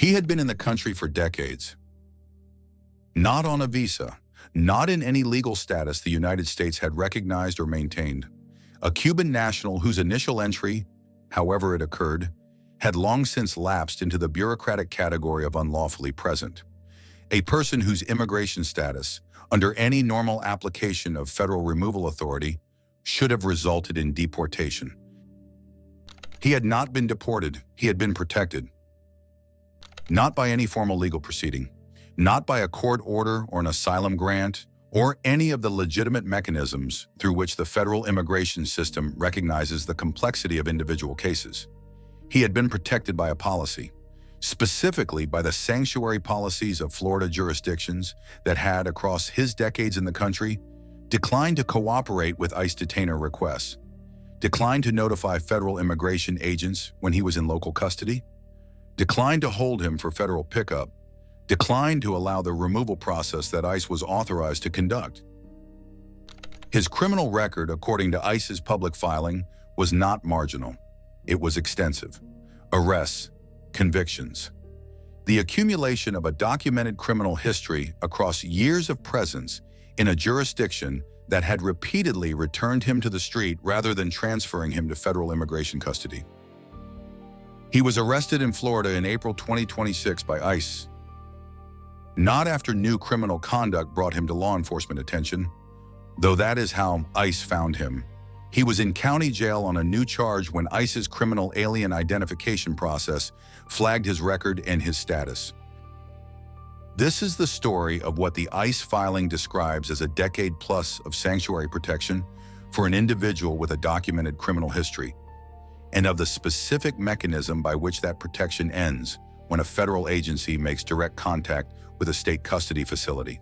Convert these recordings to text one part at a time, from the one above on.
He had been in the country for decades, not on a visa, not in any legal status the United States had recognized or maintained. A Cuban national whose initial entry, however it occurred, had long since lapsed into the bureaucratic category of unlawfully present. A person whose immigration status, under any normal application of federal removal authority, should have resulted in deportation. He had not been deported, he had been protected. Not by any formal legal proceeding, not by a court order or an asylum grant, or any of the legitimate mechanisms through which the federal immigration system recognizes the complexity of individual cases. He had been protected by a policy, specifically by the sanctuary policies of Florida jurisdictions that had, across his decades in the country, declined to cooperate with ICE detainer requests, declined to notify federal immigration agents when he was in local custody, declined to hold him for federal pickup, declined to allow the removal process that ICE was authorized to conduct. His criminal record, according to ICE's public filing, was not marginal. It was extensive. Arrests, convictions. The accumulation of a documented criminal history across years of presence in a jurisdiction that had repeatedly returned him to the street rather than transferring him to federal immigration custody. He was arrested in Florida in April 2026 by ICE, not after new criminal conduct brought him to law enforcement attention, though that is how ICE found him. He was in county jail on a new charge when ICE's criminal alien identification process flagged his record and his status. This is the story of what the ICE filing describes as a decade plus of sanctuary protection for an individual with a documented criminal history, and of the specific mechanism by which that protection ends when a federal agency makes direct contact with a state custody facility.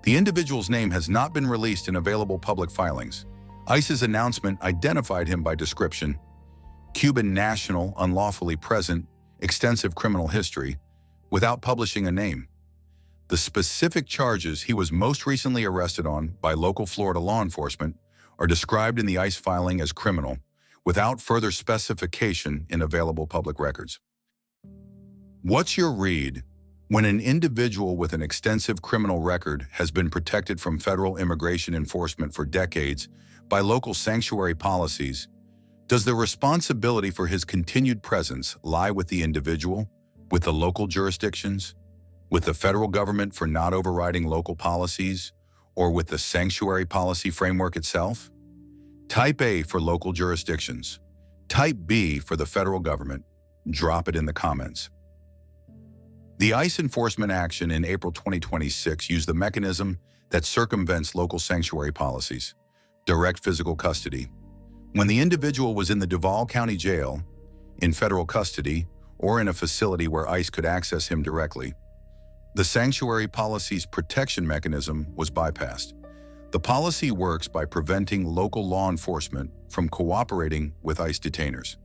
The individual's name has not been released in available public filings. ICE's announcement identified him by description: Cuban national, unlawfully present, extensive criminal history, without publishing a name. The specific charges he was most recently arrested on by local Florida law enforcement are described in the ICE filing as criminal, without further specification in available public records. What's your read when an individual with an extensive criminal record has been protected from federal immigration enforcement for decades by local sanctuary policies? Does the responsibility for his continued presence lie with the individual, with the local jurisdictions, with the federal government for not overriding local policies, or with the sanctuary policy framework itself? Type A for local jurisdictions. Type B for the federal government. Drop it in the comments. The ICE enforcement action in April 2026 used the mechanism that circumvents local sanctuary policies: direct physical custody. When the individual was in the Duval County jail, in federal custody, or in a facility where ICE could access him directly, the sanctuary policy's protection mechanism was bypassed. The policy works by preventing local law enforcement from cooperating with ICE detainers.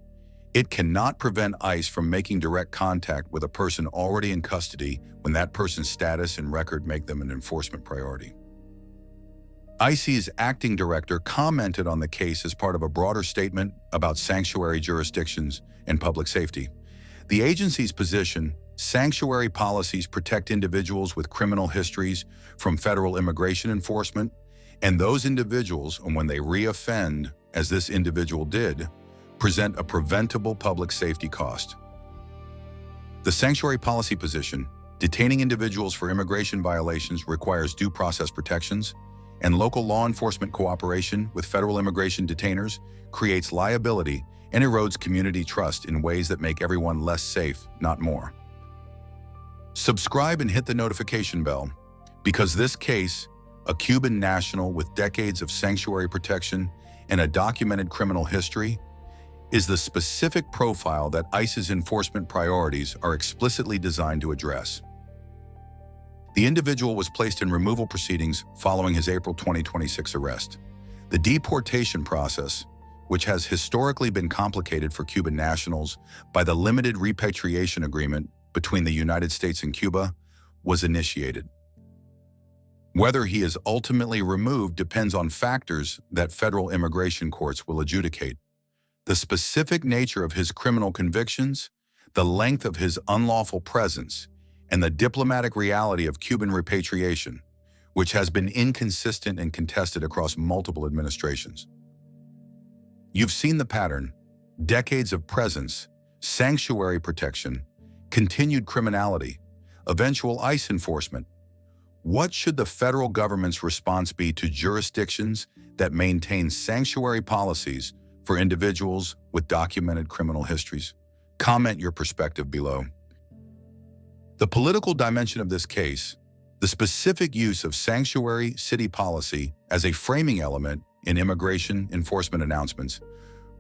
It cannot prevent ICE from making direct contact with a person already in custody when that person's status and record make them an enforcement priority. ICE's acting director commented on the case as part of a broader statement about sanctuary jurisdictions and public safety. The agency's position: sanctuary policies protect individuals with criminal histories from federal immigration enforcement, and those individuals, when they reoffend, as this individual did, present a preventable public safety cost. The sanctuary policy position: detaining individuals for immigration violations requires due process protections, and local law enforcement cooperation with federal immigration detainers creates liability and erodes community trust in ways that make everyone less safe, not more. Subscribe and hit the notification bell, because this case, a Cuban national with decades of sanctuary protection and a documented criminal history, is the specific profile that ICE's enforcement priorities are explicitly designed to address. The individual was placed in removal proceedings following his April 2026 arrest. The deportation process, which has historically been complicated for Cuban nationals by the limited repatriation agreement between the United States and Cuba, was initiated. Whether he is ultimately removed depends on factors that federal immigration courts will adjudicate: the specific nature of his criminal convictions, the length of his unlawful presence, and the diplomatic reality of Cuban repatriation, which has been inconsistent and contested across multiple administrations. You've seen the pattern: decades of presence, sanctuary protection, continued criminality, eventual ICE enforcement. What should the federal government's response be to jurisdictions that maintain sanctuary policies for individuals with documented criminal histories? Comment your perspective below. The political dimension of this case, the specific use of sanctuary city policy as a framing element in immigration enforcement announcements,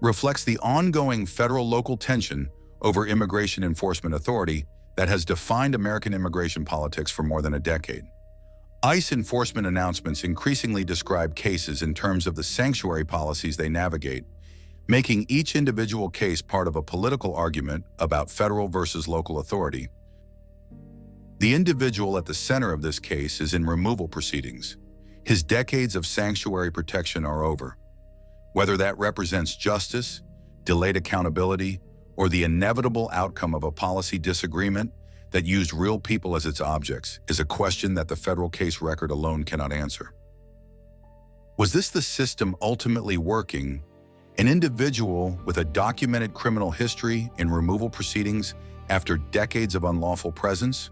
reflects the ongoing federal-local tension over immigration enforcement authority that has defined American immigration politics for more than a decade. ICE enforcement announcements increasingly describe cases in terms of the sanctuary policies they navigate, making each individual case part of a political argument about federal versus local authority. The individual at the center of this case is in removal proceedings. His decades of sanctuary protection are over. Whether that represents justice, delayed accountability, or the inevitable outcome of a policy disagreement that used real people as its objects is a question that the federal case record alone cannot answer. Was this the system ultimately working? An individual with a documented criminal history in removal proceedings after decades of unlawful presence?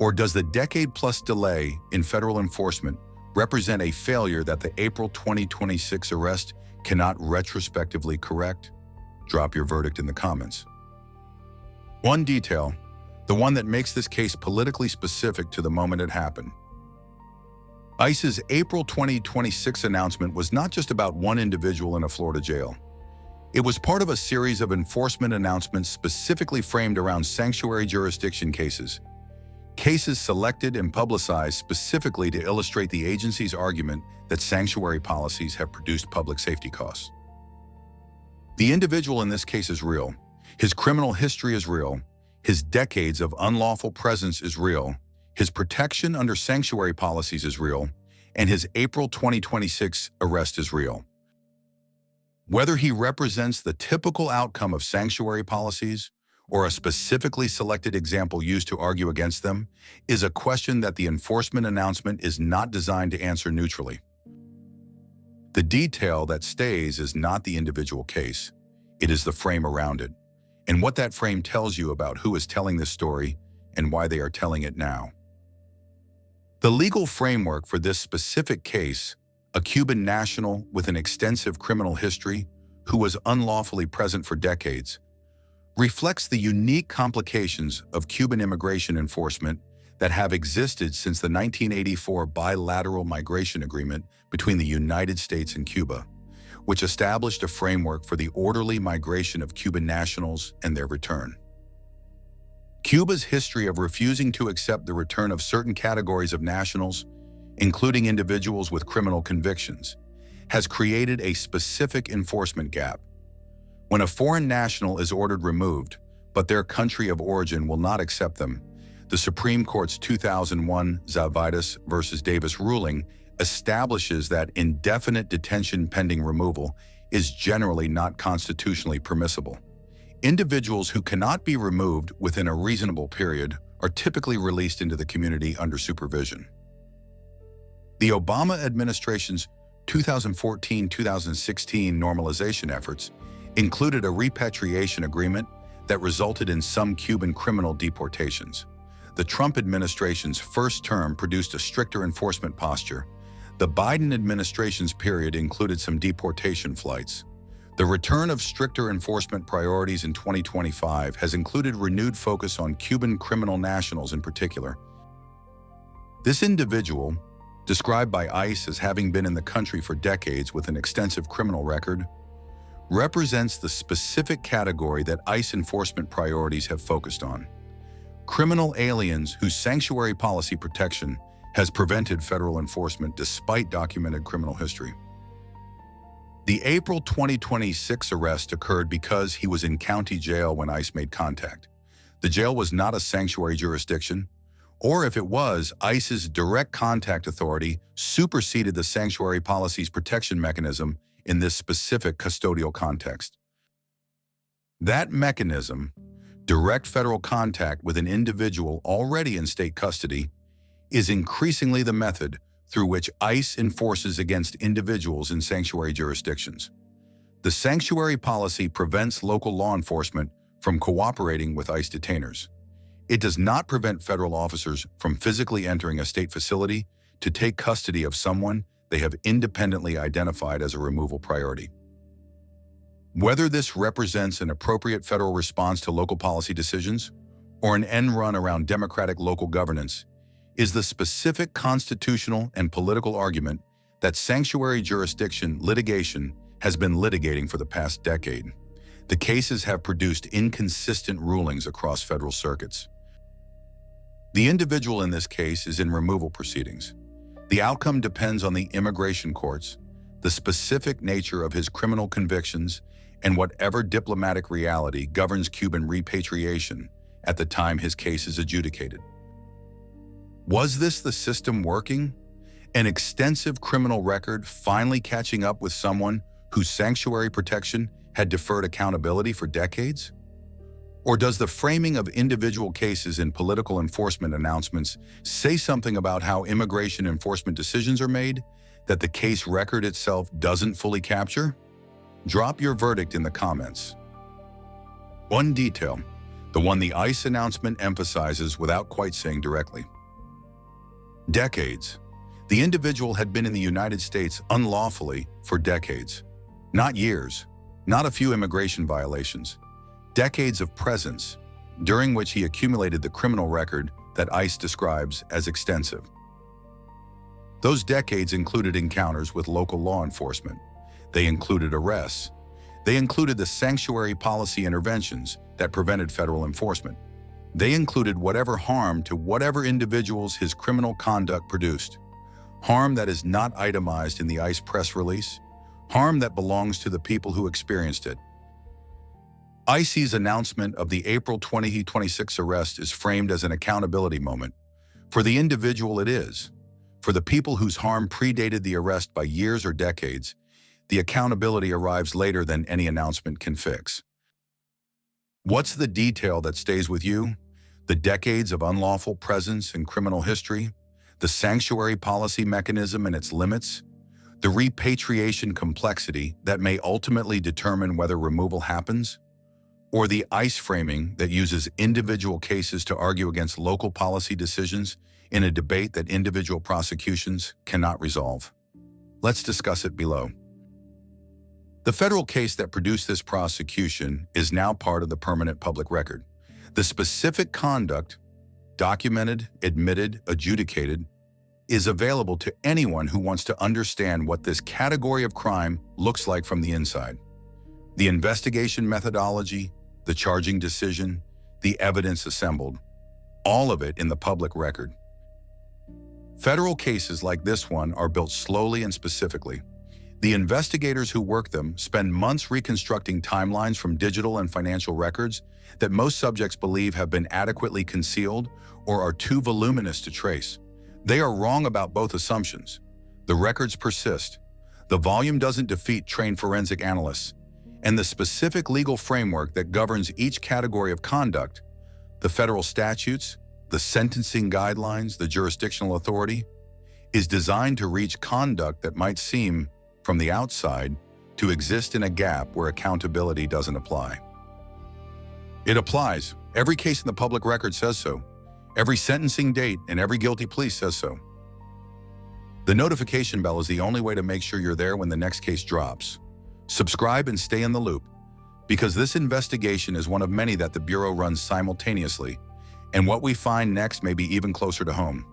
Or does the decade-plus delay in federal enforcement represent a failure that the April 2026 arrest cannot retrospectively correct? Drop your verdict in the comments. One detail, the one that makes this case politically specific to the moment it happened. ICE's April 2026 announcement was not just about one individual in a Florida jail. It was part of a series of enforcement announcements specifically framed around sanctuary jurisdiction cases selected and publicized specifically to illustrate the agency's argument that sanctuary policies have produced public safety costs. The individual in this case is real. His criminal history is real. His decades of unlawful presence is real. His protection under sanctuary policies is real. And his April 2026 arrest is real. Whether he represents the typical outcome of sanctuary policies or a specifically selected example used to argue against them, is a question that the enforcement announcement is not designed to answer neutrally. The detail that stays is not the individual case, it is the frame around it, and what that frame tells you about who is telling this story and why they are telling it now. The legal framework for this specific case, a Cuban national with an extensive criminal history who was unlawfully present for decades, reflects the unique complications of Cuban immigration enforcement that have existed since the 1984 bilateral migration agreement between the United States and Cuba, which established a framework for the orderly migration of Cuban nationals and their return. Cuba's history of refusing to accept the return of certain categories of nationals, including individuals with criminal convictions, has created a specific enforcement gap. When a foreign national is ordered removed, but their country of origin will not accept them, the Supreme Court's 2001 Zavidas v. Davis ruling establishes that indefinite detention pending removal is generally not constitutionally permissible. Individuals who cannot be removed within a reasonable period are typically released into the community under supervision. The Obama administration's 2014-2016 normalization efforts included a repatriation agreement that resulted in some Cuban criminal deportations. The Trump administration's first term produced a stricter enforcement posture. The Biden administration's period included some deportation flights. The return of stricter enforcement priorities in 2025 has included renewed focus on Cuban criminal nationals in particular. This individual, described by ICE as having been in the country for decades with an extensive criminal record, represents the specific category that ICE enforcement priorities have focused on: criminal aliens whose sanctuary policy protection has prevented federal enforcement despite documented criminal history. The April 2026 arrest occurred because he was in county jail when ICE made contact. The jail was not a sanctuary jurisdiction, or if it was, ICE's direct contact authority superseded the sanctuary policy's protection mechanism in this specific custodial context. That mechanism, Direct federal contact with an individual already in state custody is increasingly the method through which ICE enforces against individuals in sanctuary jurisdictions. The sanctuary policy prevents local law enforcement from cooperating with ICE detainers. It does not prevent federal officers from physically entering a state facility to take custody of someone they have independently identified as a removal priority. Whether this represents an appropriate federal response to local policy decisions or an end run around democratic local governance is the specific constitutional and political argument that sanctuary jurisdiction litigation has been litigating for the past decade. The cases have produced inconsistent rulings across federal circuits. The individual in this case is in removal proceedings. The outcome depends on the immigration courts, the specific nature of his criminal convictions, and whatever diplomatic reality governs Cuban repatriation at the time his case is adjudicated. Was this the system working? An extensive criminal record finally catching up with someone whose sanctuary protection had deferred accountability for decades? Or does the framing of individual cases in political enforcement announcements say something about how immigration enforcement decisions are made that the case record itself doesn't fully capture? Drop your verdict in the comments. One detail, the one the ICE announcement emphasizes without quite saying directly. Decades. The individual had been in the United States unlawfully for decades. Not years, not a few immigration violations. Decades of presence, during which he accumulated the criminal record that ICE describes as extensive. Those decades included encounters with local law enforcement. They included arrests. They included the sanctuary policy interventions that prevented federal enforcement. They included whatever harm to whatever individuals his criminal conduct produced. Harm that is not itemized in the ICE press release. Harm that belongs to the people who experienced it. ICE's announcement of the April 2026 arrest is framed as an accountability moment. For the individual it is. For the people whose harm predated the arrest by years or decades, the accountability arrives later than any announcement can fix. What's the detail that stays with you? The decades of unlawful presence in criminal history? The sanctuary policy mechanism and its limits? The repatriation complexity that may ultimately determine whether removal happens? Or the ICE framing that uses individual cases to argue against local policy decisions in a debate that individual prosecutions cannot resolve? Let's discuss it below. The federal case that produced this prosecution is now part of the permanent public record. The specific conduct, documented, admitted, adjudicated, is available to anyone who wants to understand what this category of crime looks like from the inside. The investigation methodology, the charging decision, the evidence assembled, all of it in the public record. Federal cases like this one are built slowly and specifically. The investigators who work them spend months reconstructing timelines from digital and financial records that most subjects believe have been adequately concealed or are too voluminous to trace. They are wrong about both assumptions. The records persist. The volume doesn't defeat trained forensic analysts. And the specific legal framework that governs each category of conduct, the federal statutes, the sentencing guidelines, the jurisdictional authority, is designed to reach conduct that might seem, from the outside, to exist in a gap where accountability doesn't apply. It applies. Every case in the public record says so. Every sentencing date and every guilty plea says so. The notification bell is the only way to make sure you're there when the next case drops. Subscribe and stay in the loop, because this investigation is one of many that the Bureau runs simultaneously, and what we find next may be even closer to home.